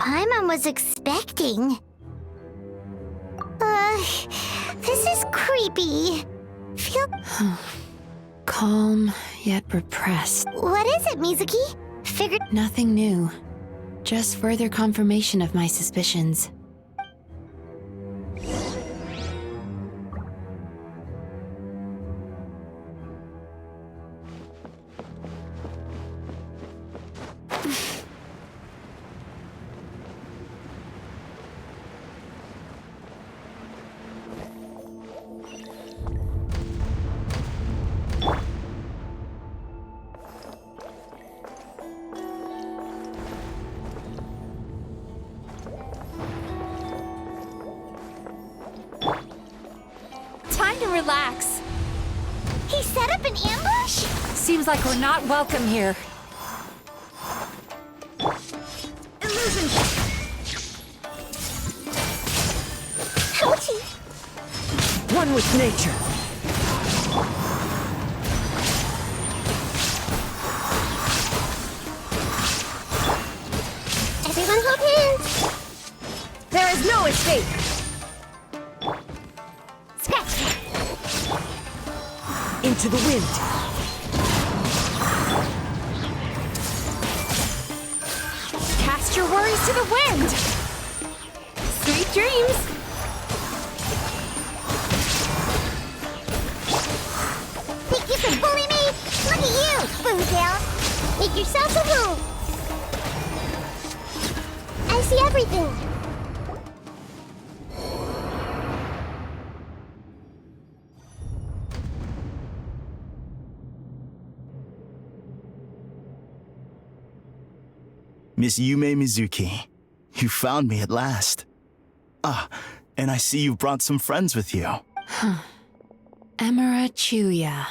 Paimon was expecting. This is creepy. Feel... Calm, yet repressed. What is it, Mizuki? Figured... Nothing new. Just further confirmation of my suspicions. Time to relax. He set up an ambush? Seems like we're not welcome here. Illusion! Ouchie! One with nature. Everyone hold hands! There is no escape. Scratch! Into the wind. Cast your worries to the wind. Sweet dreams. Think you can bully me? Look at you, Boomtail! Make yourself a move! I see everything! Miss Yumemizuki, you found me at last. Ah, and I see you brought some friends with you. Emira Chuya.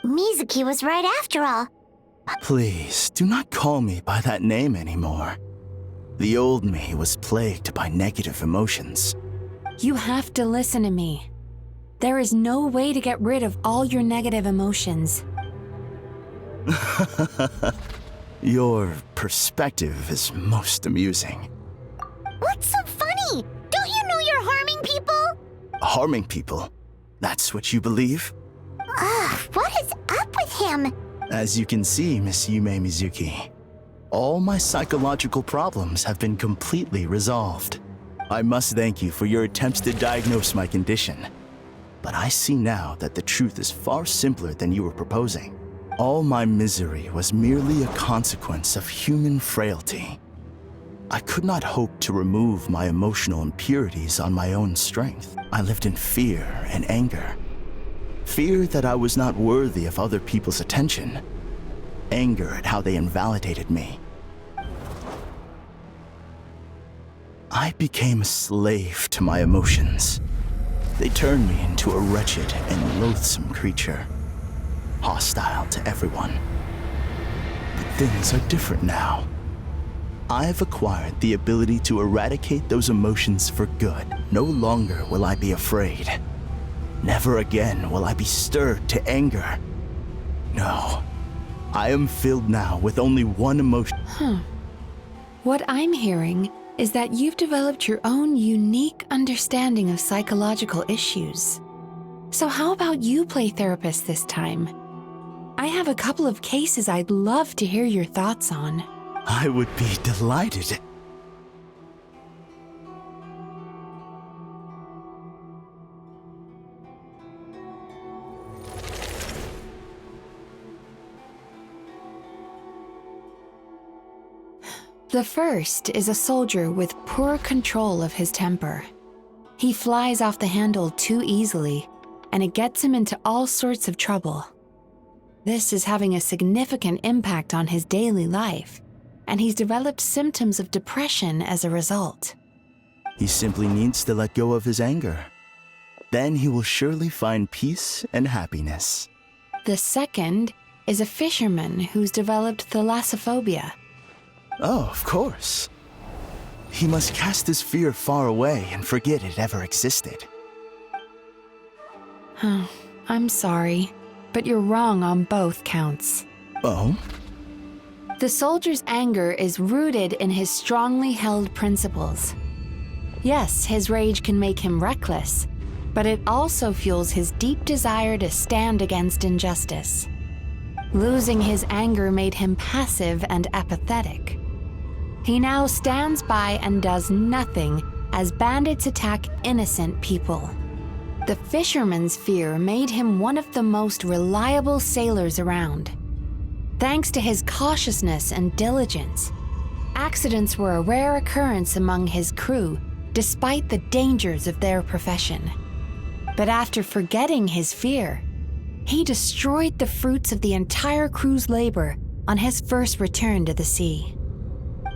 Mizuki was right after all. Please, do not call me by that name anymore. The old me was plagued by negative emotions. You have to listen to me. There is no way to get rid of all your negative emotions. Your perspective is most amusing. What's so funny? Don't you know you're harming people? Harming people? That's what you believe? What is up with him? As you can see, Miss Yumemizuki, all my psychological problems have been completely resolved. I must thank you for your attempts to diagnose my condition. But I see now that the truth is far simpler than you were proposing. All my misery was merely a consequence of human frailty. I could not hope to remove my emotional impurities on my own strength. I lived in fear and anger. Fear that I was not worthy of other people's attention. Anger at how they invalidated me. I became a slave to my emotions. They turned me into a wretched and loathsome creature. Hostile to everyone. But things are different now. I've acquired the ability to eradicate those emotions for good. No longer will I be afraid. Never again will I be stirred to anger. No, I am filled now with only one emotion. What I'm hearing is that you've developed your own unique understanding of psychological issues. So how about you play therapist this time? I have a couple of cases I'd love to hear your thoughts on. I would be delighted. The first is a soldier with poor control of his temper. He flies off the handle too easily, and it gets him into all sorts of trouble. This is having a significant impact on his daily life, and he's developed symptoms of depression as a result. He simply needs to let go of his anger. Then he will surely find peace and happiness. The second is a fisherman who's developed thalassophobia. Oh, of course. He must cast his fear far away and forget it ever existed. I'm sorry, but you're wrong on both counts. Oh? The soldier's anger is rooted in his strongly held principles. Yes, his rage can make him reckless, but it also fuels his deep desire to stand against injustice. Losing his anger made him passive and apathetic. He now stands by and does nothing as bandits attack innocent people. The fisherman's fear made him one of the most reliable sailors around. Thanks to his cautiousness and diligence, accidents were a rare occurrence among his crew, despite the dangers of their profession. But after forgetting his fear, he destroyed the fruits of the entire crew's labor on his first return to the sea.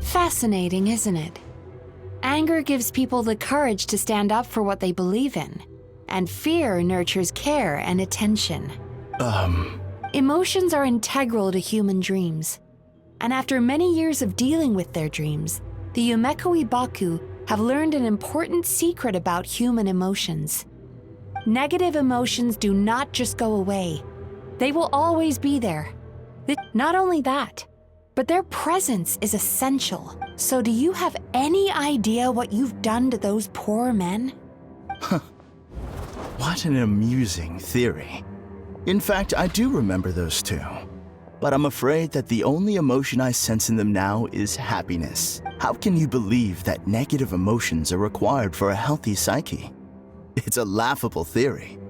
Fascinating, isn't it? Anger gives people the courage to stand up for what they believe in, and fear nurtures care and attention. Emotions are integral to human dreams, and after many years of dealing with their dreams, the Yumemizuki Baku have learned an important secret about human emotions. Negative emotions do not just go away. They will always be there. Not only that, but their presence is essential. So do you have any idea what you've done to those poor men? What an amusing theory. In fact, I do remember those two. But I'm afraid that the only emotion I sense in them now is happiness. How can you believe that negative emotions are required for a healthy psyche? It's a laughable theory.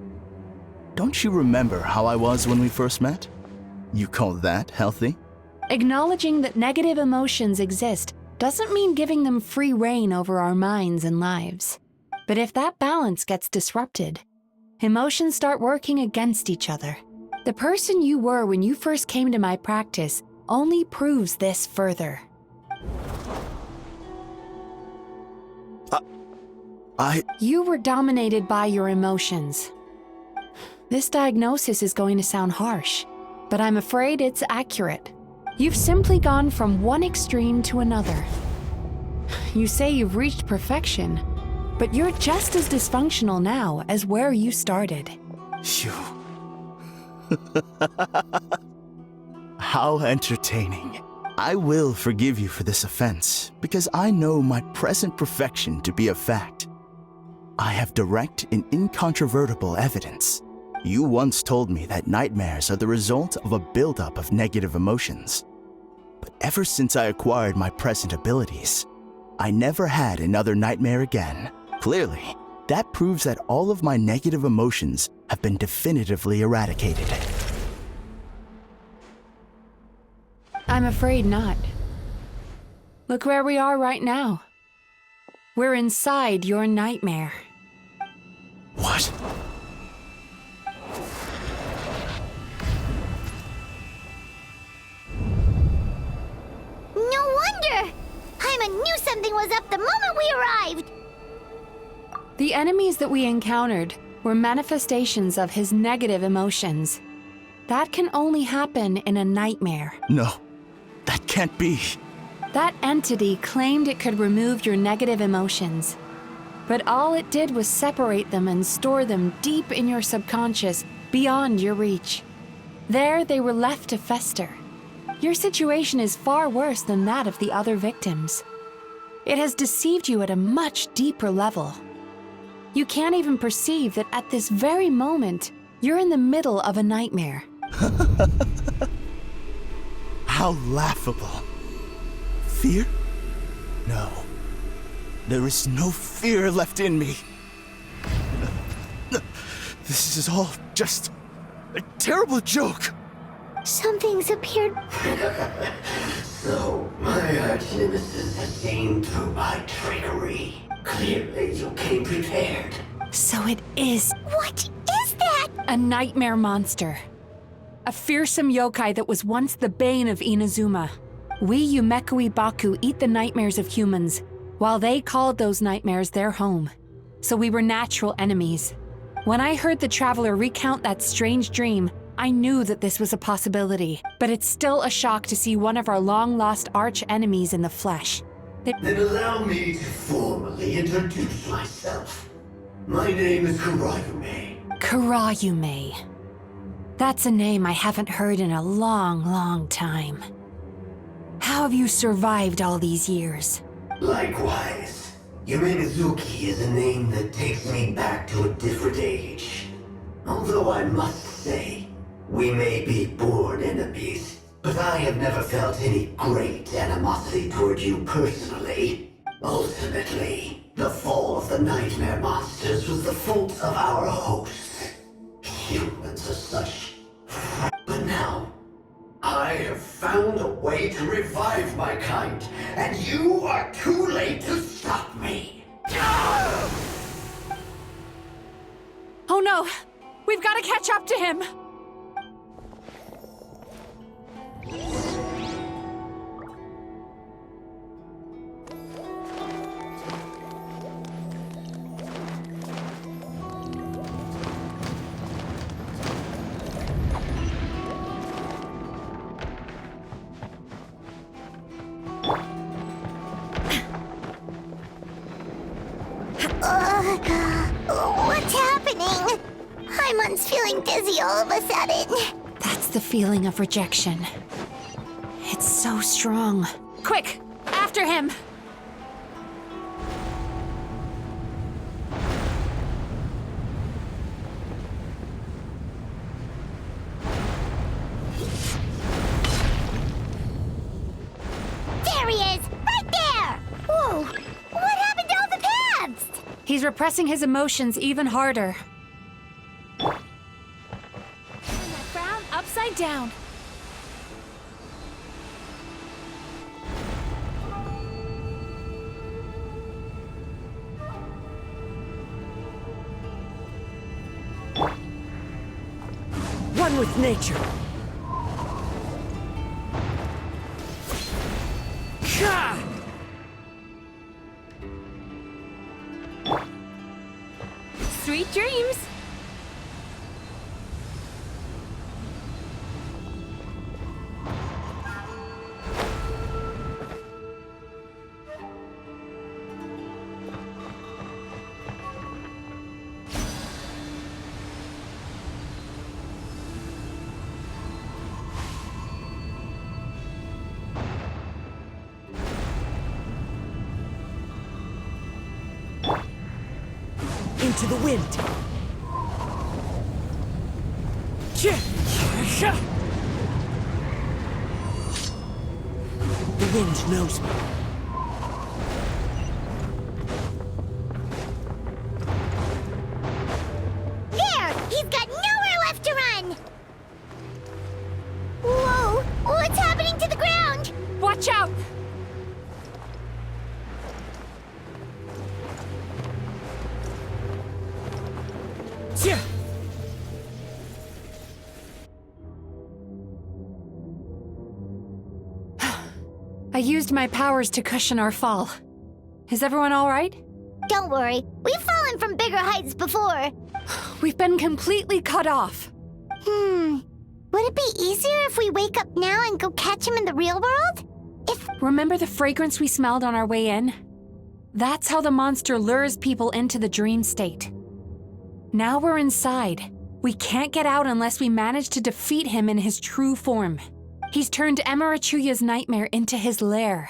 Don't you remember how I was when we first met? You call that healthy? Acknowledging that negative emotions exist doesn't mean giving them free rein over our minds and lives. But if that balance gets disrupted, emotions start working against each other. The person you were when you first came to my practice only proves this further. You were dominated by your emotions. This diagnosis is going to sound harsh, but I'm afraid it's accurate. You've simply gone from one extreme to another. You say you've reached perfection, but you're just as dysfunctional now as where you started. Phew. How entertaining. I will forgive you for this offense, because I know my present perfection to be a fact. I have direct and incontrovertible evidence. You once told me that nightmares are the result of a buildup of negative emotions. But ever since I acquired my present abilities, I never had another nightmare again. Clearly, that proves that all of my negative emotions have been definitively eradicated. I'm afraid not. Look where we are right now. We're inside your nightmare. What? No wonder! Hyman knew something was up the moment we arrived! The enemies that we encountered were manifestations of his negative emotions. That can only happen in a nightmare. No, that can't be. That entity claimed it could remove your negative emotions. But all it did was separate them and store them deep in your subconscious, beyond your reach. There they were left to fester. Your situation is far worse than that of the other victims. It has deceived you at a much deeper level. You can't even perceive that at this very moment, you're in the middle of a nightmare. How laughable. Fear? No. There is no fear left in me. This is all just a terrible joke. Something's appeared. So, my arch-nemesis has seen through my trickery. Clearly, you came prepared. So it is What is that? a nightmare monster. A fearsome yokai that was once the bane of Inazuma. We Yumemizuki Baku eat the nightmares of humans, while they called those nightmares their home. So we were natural enemies. When I heard the traveler recount that strange dream, I knew that this was a possibility, but it's still a shock to see one of our long-lost arch-enemies in the flesh. Then allow me to formally introduce myself. My name is Kurayume. Kurayume. That's a name I haven't heard in a long, long time. How have you survived all these years? Likewise, Yumemizuki is a name that takes me back to a different age. Although I must say, we may be born enemies, but I have never felt any great animosity toward you personally. Ultimately, the fall of the nightmare monsters was the fault of our hosts. Humans are such... But now, I have found a way to revive my kind, and you are too late to stop me. Oh no! We've got to catch up to him! What's happening? Paimon's feeling dizzy all of a sudden. That's the feeling of rejection. It's so strong. Quick! After him! There he is! Right there! Whoa! What happened to all the paths? He's repressing his emotions even harder. Frown upside down. One with nature. Ka! Sweet dreams. Into the wind. The wind knows me. There! He's got nowhere left to run! Whoa! What's happening to the ground? Watch out! I used my powers to cushion our fall. Is everyone all right? Don't worry, we've fallen from bigger heights before. We've been completely cut off. Would it be easier if we wake up now and go catch him in the real world? Remember the fragrance we smelled on our way in? That's how the monster lures people into the dream state. Now we're inside. We can't get out unless we manage to defeat him in his true form. He's turned Emarachuya's nightmare into his lair.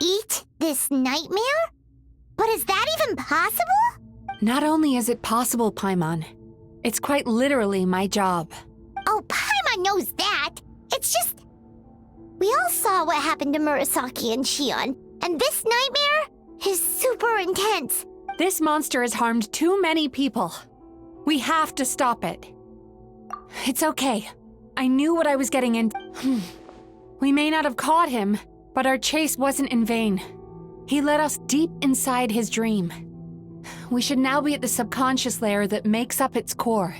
Eat this nightmare? But is that even possible? Not only is it possible, Paimon, it's quite literally my job. Oh, Paimon knows that. It's just... We all saw what happened to Murasaki and Shion, and this nightmare is super intense. This monster has harmed too many people. We have to stop it. It's okay. I knew what I was getting into. We may not have caught him, but our chase wasn't in vain. He led us deep inside his dream. We should now be at the subconscious layer that makes up its core.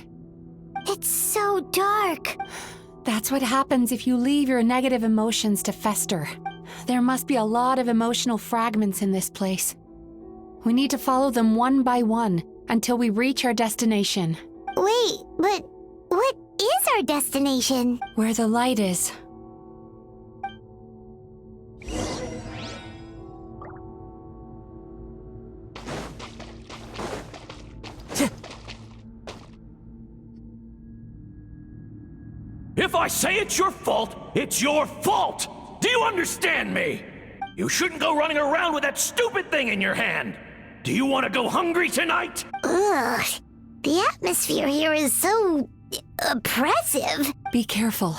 It's so dark. That's what happens if you leave your negative emotions to fester. There must be a lot of emotional fragments in this place. We need to follow them one by one until we reach our destination. Wait, but what is our destination? Where the light is. If I say it's your fault, it's your fault! Do you understand me? You shouldn't go running around with that stupid thing in your hand. Do you want to go hungry tonight? Ugh. The atmosphere here is so oppressive. Be careful.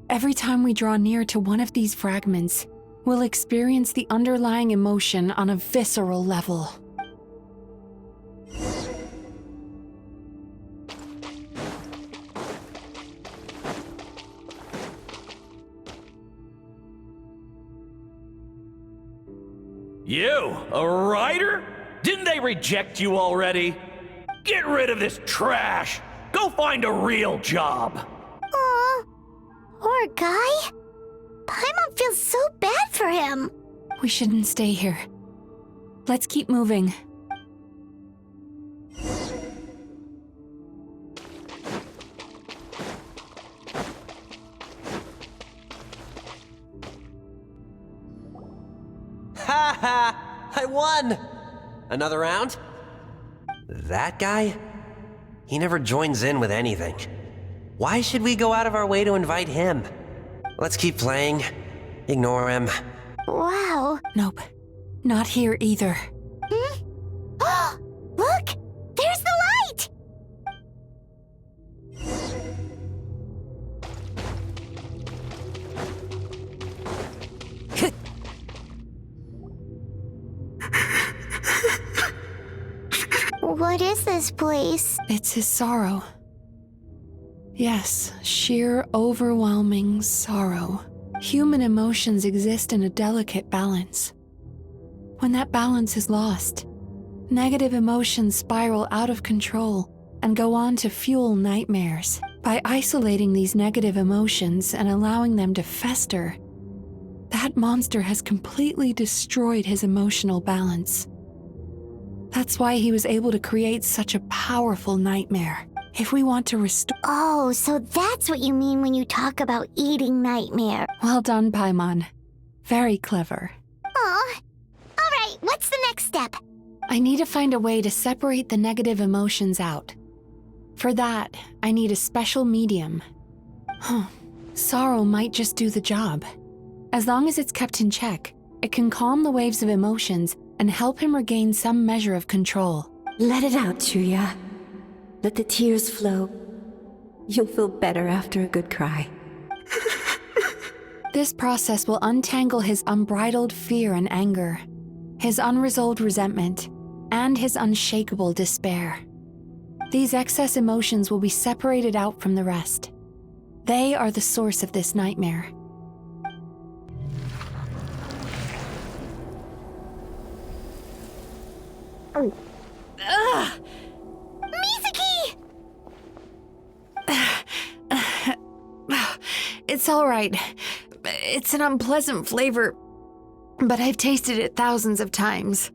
Every time we draw near to one of these fragments, we'll experience the underlying emotion on a visceral level. You, a writer? Didn't they reject you already? Get rid of this trash! Go find a real job! Aw, poor guy. Paimon feels so bad for him. We shouldn't stay here. Let's keep moving. Ha ha! I won! Another round? That guy? He never joins in with anything. Why should we go out of our way to invite him? Let's keep playing. Ignore him. Wow. Nope. Not here either. Look! There's the light! What is this place? It's his sorrow. Yes, sheer overwhelming sorrow. Human emotions exist in a delicate balance. When that balance is lost, negative emotions spiral out of control and go on to fuel nightmares. By isolating these negative emotions and allowing them to fester, that monster has completely destroyed his emotional balance. That's why he was able to create such a powerful nightmare. If we want to restore— Oh, so that's what you mean when you talk about eating nightmare. Well done, Paimon. Very clever. Aw. Alright, what's the next step? I need to find a way to separate the negative emotions out. For that, I need a special medium. Sorrow might just do the job. As long as it's kept in check, it can calm the waves of emotions and help him regain some measure of control. Let it out, Chuya. Let the tears flow. You'll feel better after a good cry. This process will untangle his unbridled fear and anger, his unresolved resentment, and his unshakable despair. These excess emotions will be separated out from the rest. They are the source of this nightmare. Mizuki! It's all right. It's an unpleasant flavor, but I've tasted it thousands of times.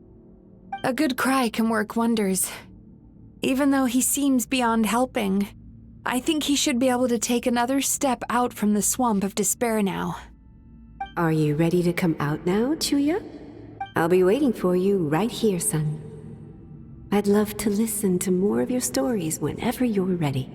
A good cry can work wonders. Even though he seems beyond helping, I think he should be able to take another step out from the swamp of despair now. Are you ready to come out now, Chuya? I'll be waiting for you right here, son. I'd love to listen to more of your stories whenever you're ready.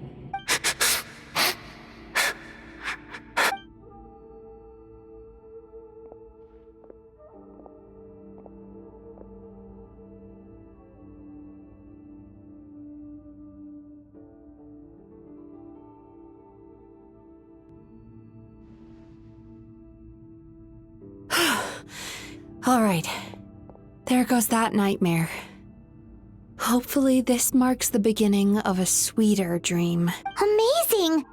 All right, there goes that nightmare. Hopefully this marks the beginning of a sweeter dream. Amazing!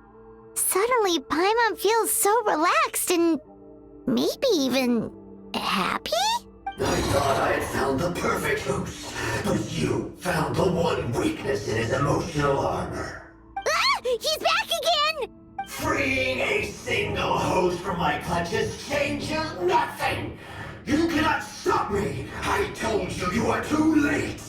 Suddenly, Paimon feels so relaxed and maybe even happy? I thought I had found the perfect host, but you found the one weakness in his emotional armor. Ah! He's back again! Freeing a single host from my clutches changes nothing! You cannot stop me! I told you you are too late!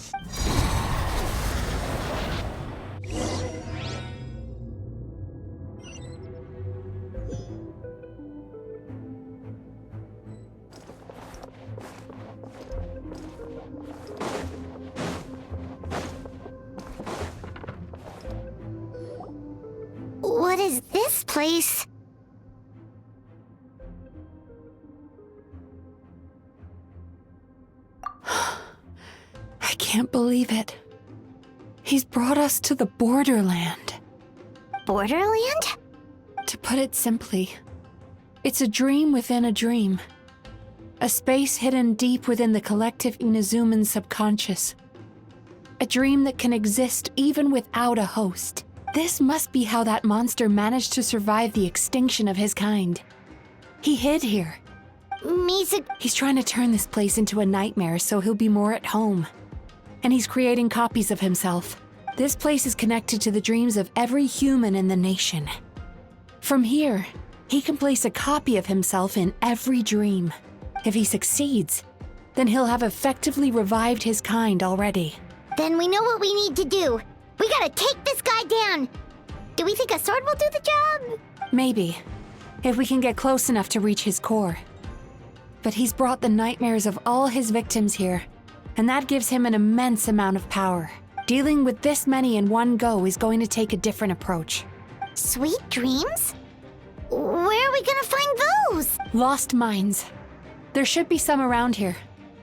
What is this place? can't believe it. He's brought us to the borderland. Borderland? To put it simply, it's a dream within a dream. A space hidden deep within the collective Inazuman subconscious. A dream that can exist even without a host. This must be how that monster managed to survive the extinction of his kind. He hid here. He's trying to turn this place into a nightmare so he'll be more at home. And he's creating copies of himself. This place is connected to the dreams of every human in the nation. From here, he can place a copy of himself in every dream. If he succeeds, then he'll have effectively revived his kind already. Then we know what we need to do. We gotta take this guy down. Do we think a sword will do the job? Maybe, if we can get close enough to reach his core. But he's brought the nightmares of all his victims here, and that gives him an immense amount of power. Dealing with this many in one go is going to take a different approach. Sweet dreams? Where are we gonna find those? Lost minds. There should be some around here,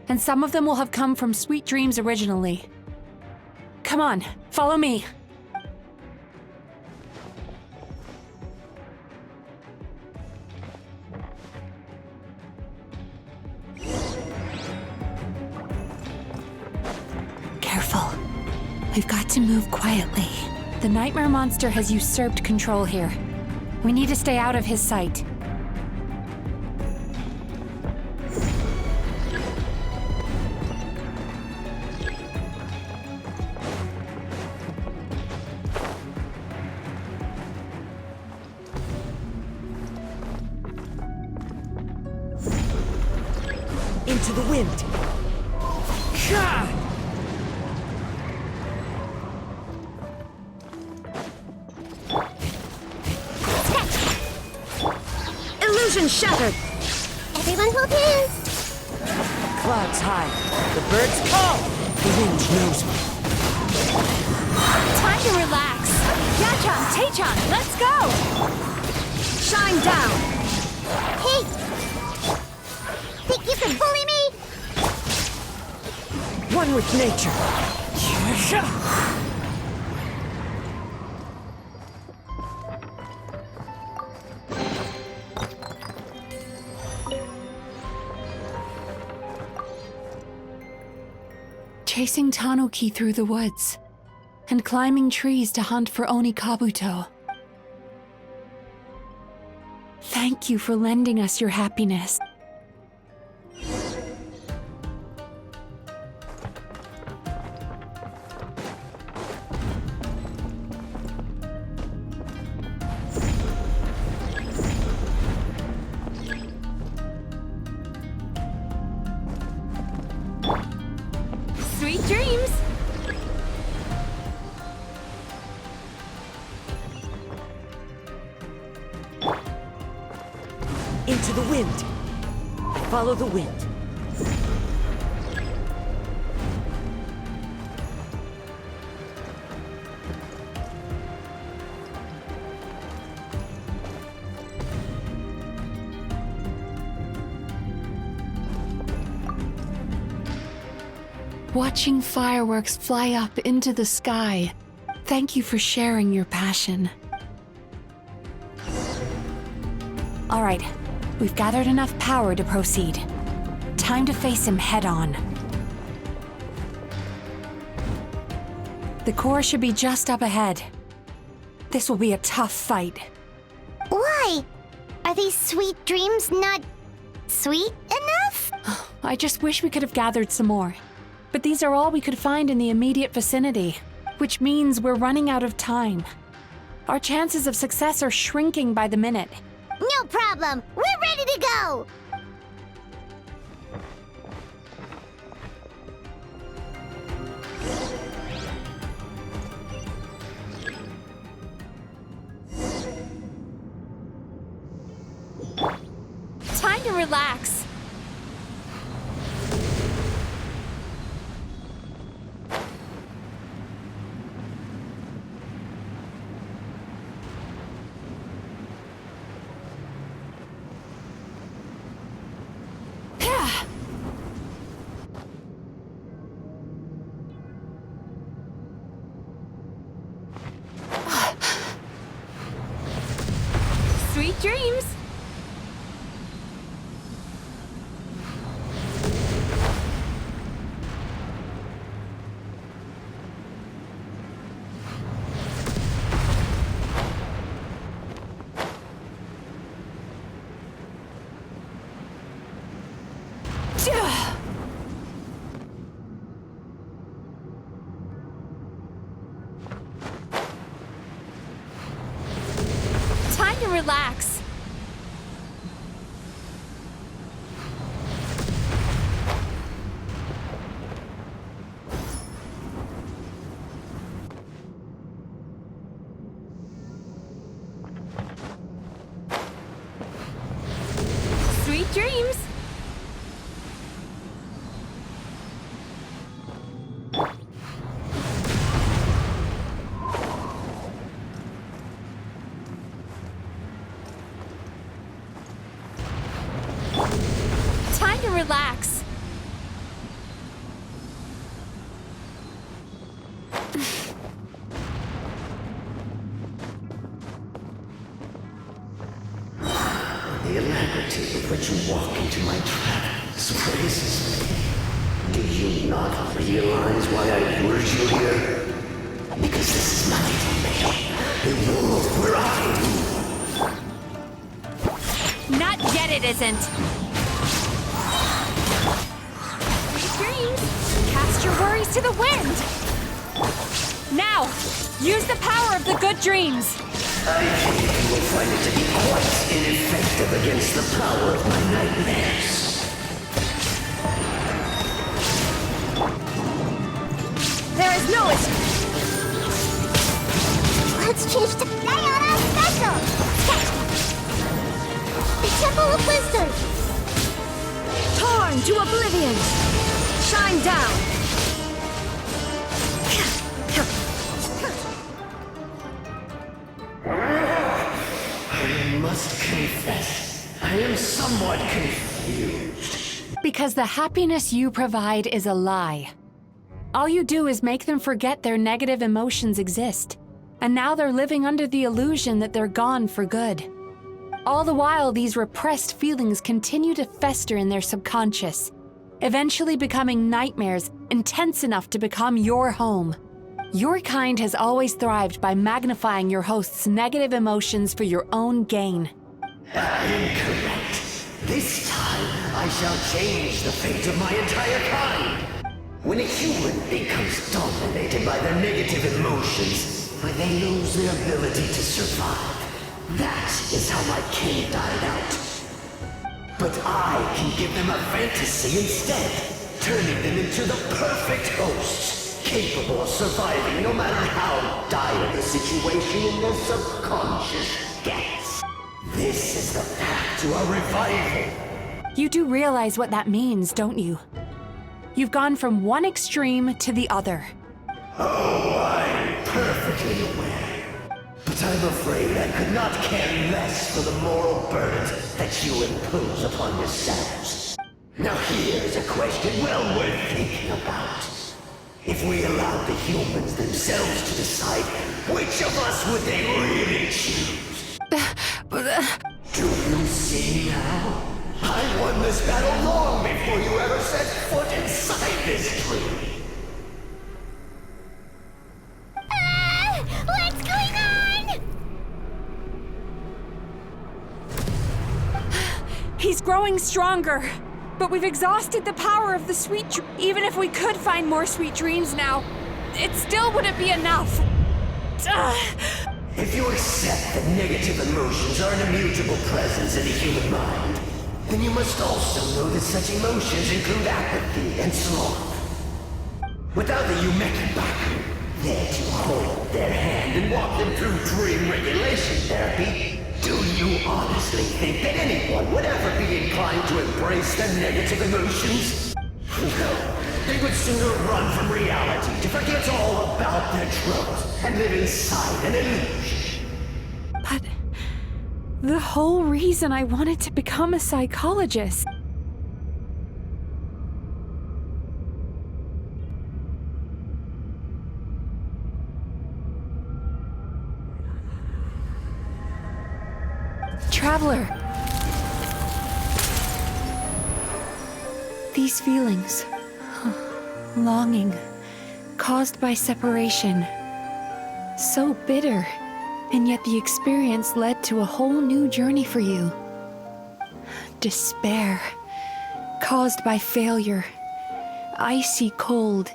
and some of them will have come from Sweet Dreams originally. Come on, follow me. Careful. We've got to move quietly. The nightmare monster has usurped control here. We need to stay out of his sight. Into the wind! Ka! Illusion shattered! Everyone hold hands! Clouds high. The birds call! The wind knows me. Time to relax! Yachan, Taechan, let's go! Shine down! Hey! Think you can bully me? One with nature. Chasing Tanuki through the woods, and climbing trees to hunt for Oni Kabuto. Thank you for lending us your happiness. Sweet dreams! Into the wind. I follow the wind. Watching fireworks fly up into the sky. Thank you for sharing your passion. All right, we've gathered enough power to proceed. Time to face him head on. The core should be just up ahead. This will be a tough fight. Why? Are these sweet dreams not sweet enough? I just wish we could have gathered some more. But these are all we could find in the immediate vicinity, which means we're running out of time. Our chances of success are shrinking by the minute. No problem. We're ready to go. Time to relax! relax. Sweet dreams! Time to relax. The alacrity with which you walk into my trap surprises me. Do you not realize why I lured you here? Because this is my domain, the world where I rule. Not yet, it isn't. Sweet dreams. Cast your worries to the wind. Now, use the power of the good dreams. I think you will find it to be quite ineffective against the power of my nightmares. There is no escape. Let's change to Diana Special! The Temple of Wisdom! Torn to oblivion. Shine down. I must confess, I am somewhat confused. Because the happiness you provide is a lie. All you do is make them forget their negative emotions exist. And now they're living under the illusion that they're gone for good. All the while, these repressed feelings continue to fester in their subconscious, eventually becoming nightmares intense enough to become your home. Your kind has always thrived by magnifying your host's negative emotions for your own gain. I am correct. This time, I shall change the fate of my entire kind. When a human becomes dominated by their negative emotions, when they lose their ability to survive, that is how my kin died out. But I can give them a fantasy instead, turning them into the perfect hosts, capable of surviving no matter how dire the situation in their subconscious gets. This is the path to a revival. You do realize what that means, don't you? You've gone from one extreme to the other. Oh, I'm perfectly aware. But I'm afraid I could not care less for the moral burdens that you impose upon yourselves. Now here's a question well worth thinking about. If we allowed the humans themselves to decide, which of us would they really choose? Do you see now? I won this battle long before you ever set foot inside this tree. What's going on? He's growing stronger, but we've exhausted the power of the sweet Even if we could find more sweet dreams now, it still wouldn't be enough. If you accept that negative emotions are an immutable presence in the human mind, then you must also know that such emotions include apathy and sloth. Without the yumemizuki there to hold their hand and walk them through dream regulation therapy, do you honestly think that anyone would ever be inclined to embrace their negative emotions? No, they would sooner run from reality to forget all about their troubles and live inside an illusion. But the whole reason I wanted to become a psychologist. Traveler. These feelings, longing, caused by separation, so bitter, and yet the experience led to a whole new journey for you. Despair, caused by failure, icy cold,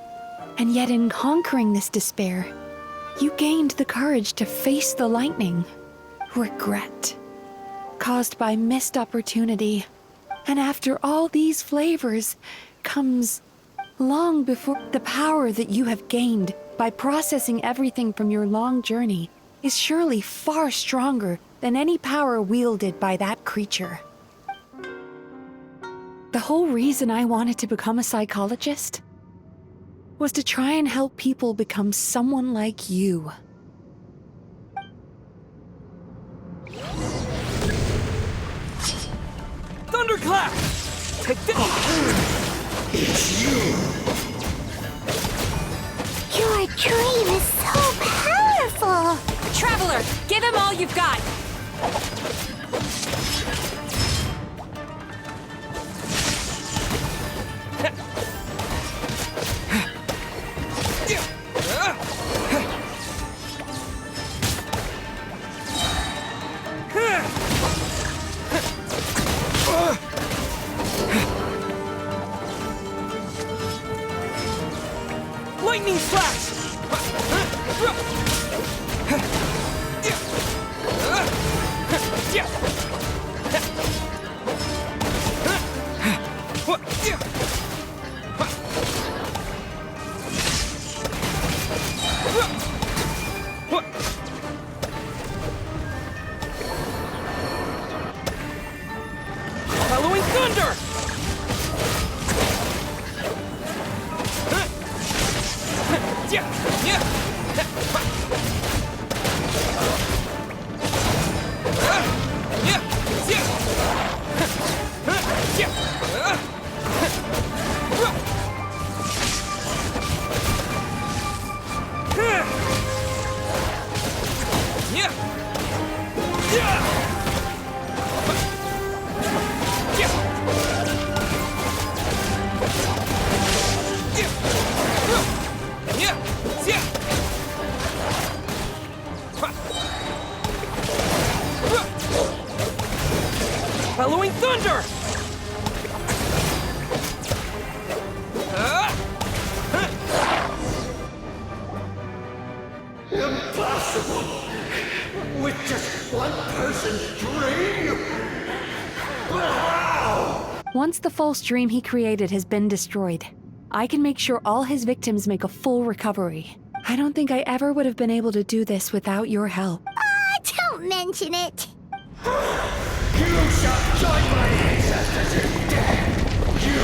and yet in conquering this despair, you gained the courage to face the lightning. Regret, caused by missed opportunity. And after all these flavors comes long before the power that you have gained by processing everything from your long journey is surely far stronger than any power wielded by that creature. The whole reason I wanted to become a psychologist was to try and help people become someone like you. Thunderclap! Take this! It's you! Your dream is so powerful! Traveler, give him all you've got! Lightning slash! Halloween thunder! Halloween thunder! Impossible! With just one person's dream? But how? Once the false dream he created has been destroyed, I can make sure all his victims make a full recovery. I don't think I ever would have been able to do this without your help. Don't mention it! You shall join my ancestors in death! You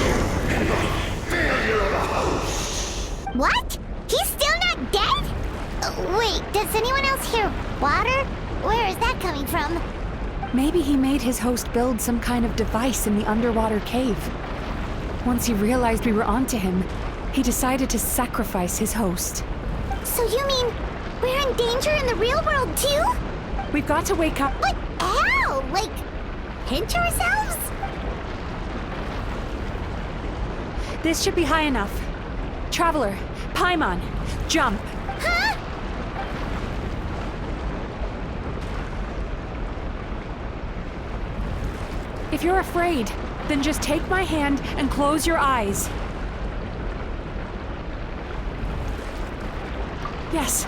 and my failure of a host! What? He's still not dead? Wait, does anyone else hear water? Where is that coming from? Maybe he made his host build some kind of device in the underwater cave. Once he realized we were onto him, he decided to sacrifice his host. So you mean we're in danger in the real world too? We've got to wake up. But how? Like, pinch ourselves? This should be high enough. Traveler, Paimon, jump. Huh? If you're afraid, then just take my hand and close your eyes. Yes.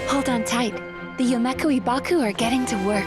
Hold on tight. The Yumemizuki are getting to work.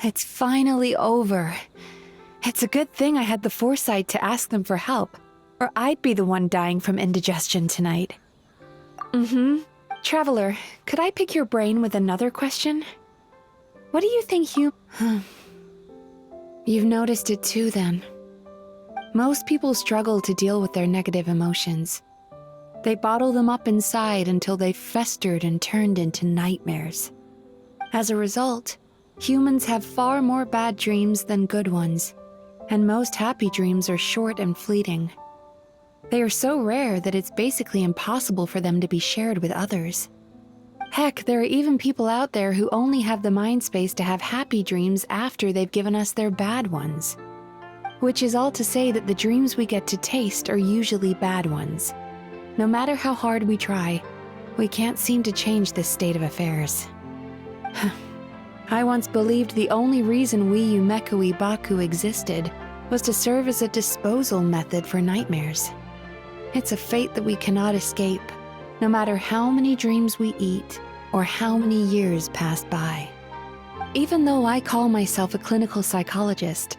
It's finally over. It's a good thing I had the foresight to ask them for help, or I'd be the one dying from indigestion tonight. Traveler, could I pick your brain with another question? What do you think You've noticed it too, then. Most people struggle to deal with their negative emotions. They bottle them up inside until they've festered and turned into nightmares. As a result, humans have far more bad dreams than good ones, and most happy dreams are short and fleeting. They are so rare that it's basically impossible for them to be shared with others. Heck, there are even people out there who only have the mind space to have happy dreams after they've given us their bad ones. Which is all to say that the dreams we get to taste are usually bad ones. No matter how hard we try, we can't seem to change this state of affairs. I once believed the only reason we yumemizuki existed was to serve as a disposal method for nightmares. It's a fate that we cannot escape, no matter how many dreams we eat or how many years pass by. Even though I call myself a clinical psychologist,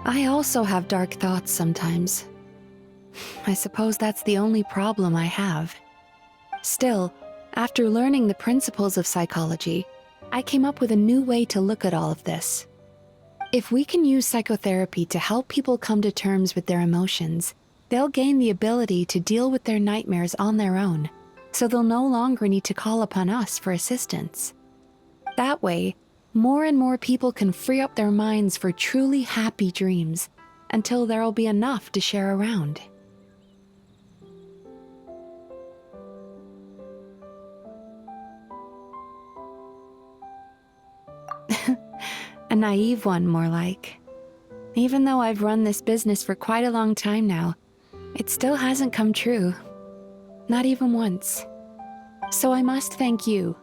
I also have dark thoughts sometimes. I suppose that's the only problem I have. Still, after learning the principles of psychology, I came up with a new way to look at all of this. If we can use psychotherapy to help people come to terms with their emotions, they'll gain the ability to deal with their nightmares on their own, so they'll no longer need to call upon us for assistance. That way, more and more people can free up their minds for truly happy dreams until there'll be enough to share around. A naive one, more like. Even though I've run this business for quite a long time now, it still hasn't come true. Not even once. So I must thank you,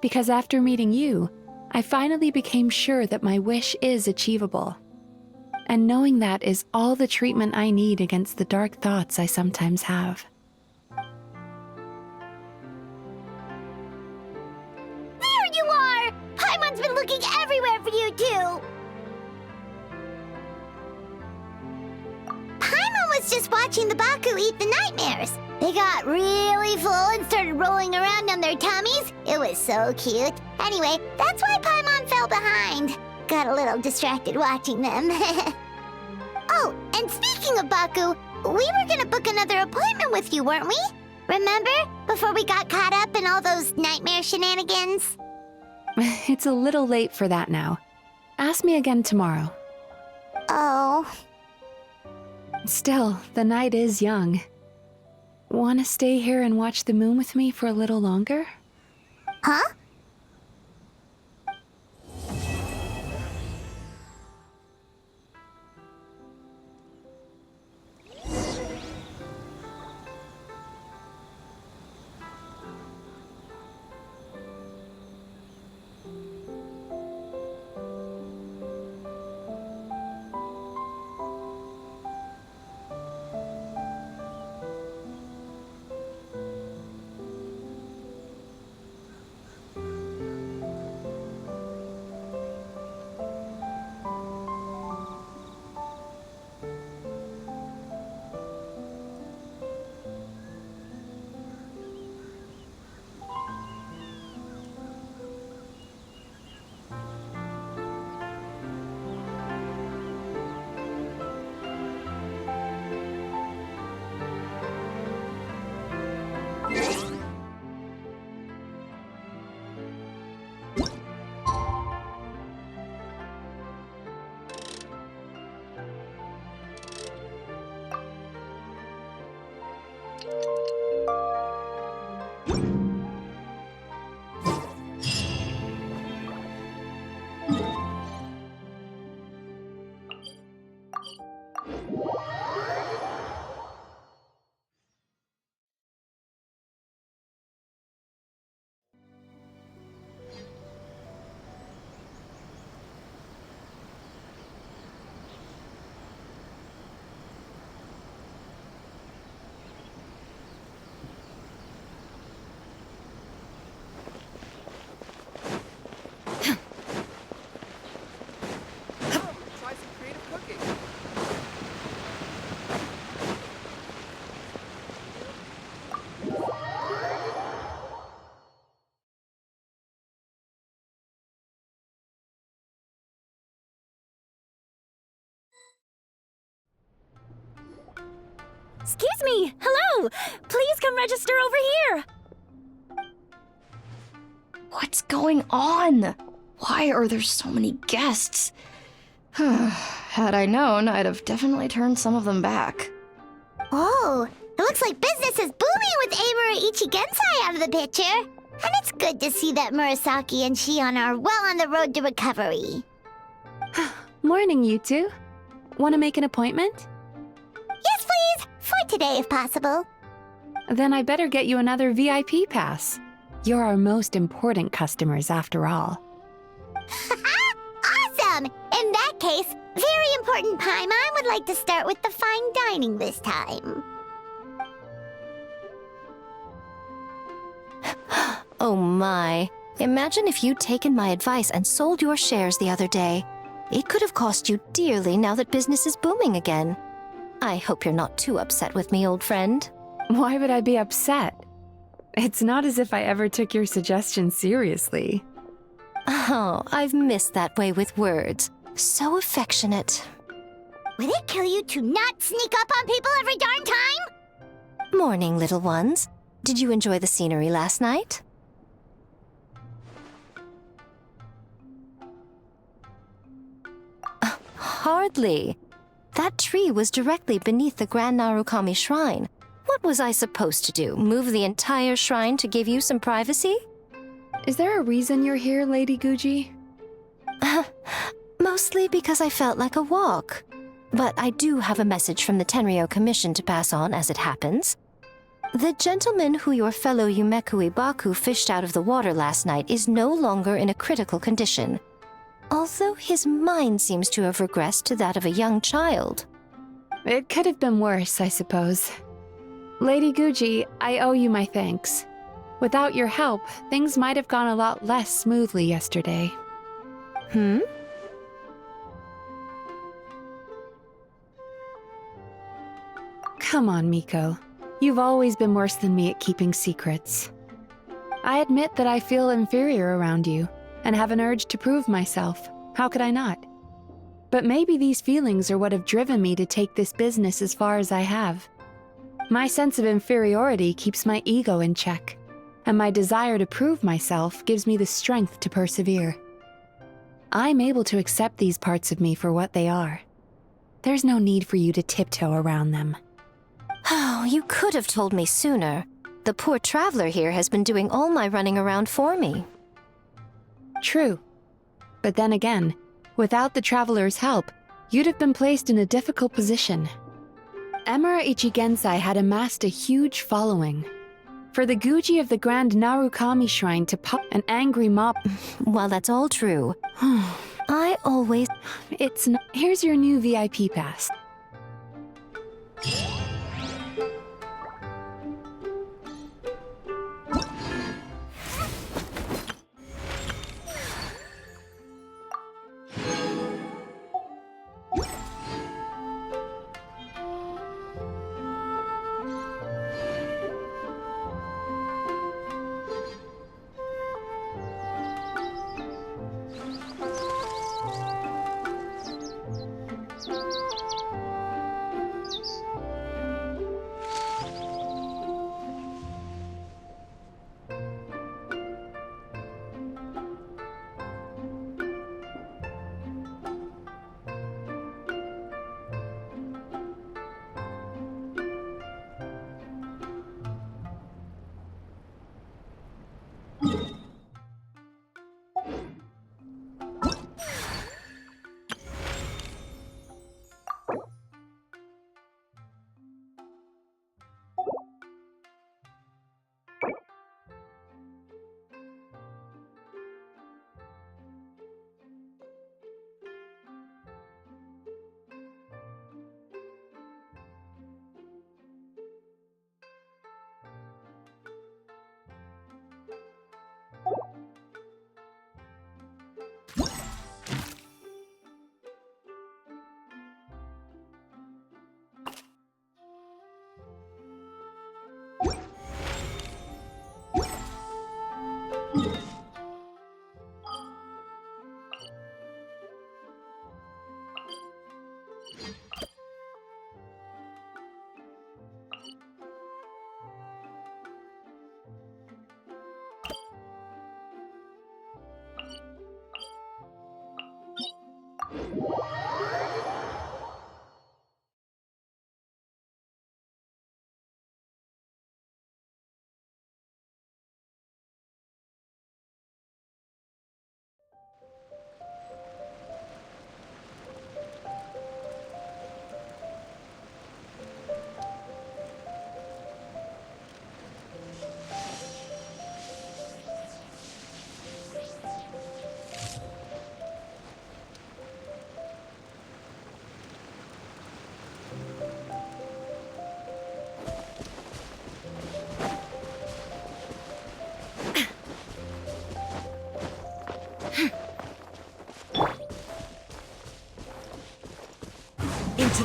because after meeting you, I finally became sure that my wish is achievable. And knowing that is all the treatment I need against the dark thoughts I sometimes have. There you are! Paimon's been looking everywhere for you, too! Paimon was just watching the Baku eat the nightmares. They got really full and started rolling around on their tummies. It was so cute. Anyway, that's why Paimon fell behind. Got a little distracted watching them. Oh, and speaking of Baku, we were gonna book another appointment with you, weren't we? Remember? Before we got caught up in all those nightmare shenanigans? It's a little late for that now. Ask me again tomorrow. Oh. Still, the night is young. Want to stay here and watch the moon with me for a little longer? Huh? Try some creative cooking. Excuse me! Hello! Please come register over here! What's going on? Why are there so many guests? Had I known, I'd have definitely turned some of them back. Oh, it looks like business is booming with Amura Ichigensai out of the picture. And it's good to see that Murasaki and Shion are well on the road to recovery. Morning, you two. Want to make an appointment? Yes, please! For today, if possible. Then I better get you another VIP pass. You're our most important customers, after all. Awesome! In that case, very important Paimon would like to start with the fine dining this time. Oh my. Imagine if you'd taken my advice and sold your shares the other day. It could have cost you dearly now that business is booming again. I hope you're not too upset with me, old friend. Why would I be upset? It's not as if I ever took your suggestion seriously. Oh, I've missed that way with words. So affectionate. Would it kill you to not sneak up on people every darn time? Morning, little ones. Did you enjoy the scenery last night? Hardly. That tree was directly beneath the Grand Narukami Shrine. What was I supposed to do? Move the entire shrine to give you some privacy? Is there a reason you're here, Lady Guji? Mostly because I felt like a walk. But I do have a message from the Tenryo Commission to pass on as it happens. The gentleman who your fellow Yumekui Baku fished out of the water last night is no longer in a critical condition. Although his mind seems to have regressed to that of a young child. It could have been worse, I suppose. Lady Guji, I owe you my thanks. Without your help, things might have gone a lot less smoothly yesterday. Come on, Miko. You've always been worse than me at keeping secrets. I admit that I feel inferior around you, and have an urge to prove myself. How could I not? But maybe these feelings are what have driven me to take this business as far as I have. My sense of inferiority keeps my ego in check, and my desire to prove myself gives me the strength to persevere. I'm able to accept these parts of me for what they are. There's no need for you to tiptoe around them. Oh, you could have told me sooner. The poor traveler here has been doing all my running around for me. True. But then again, without the traveler's help, you'd have been placed in a difficult position. Emura Ichigensai had amassed a huge following. For the Guji of the Grand Narukami Shrine to pop an angry mob... While that's all true, I always... It's not... Here's your new VIP pass.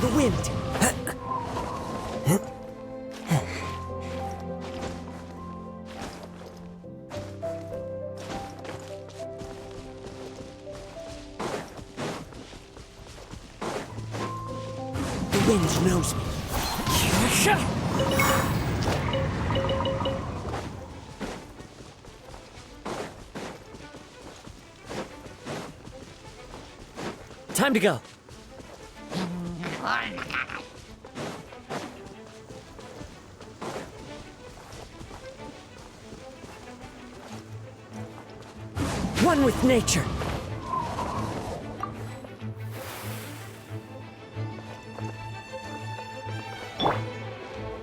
the wind. The wind knows me. Time to go. One with nature.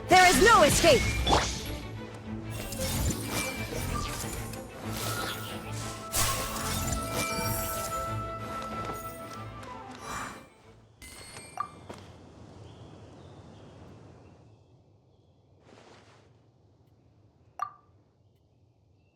There is no escape!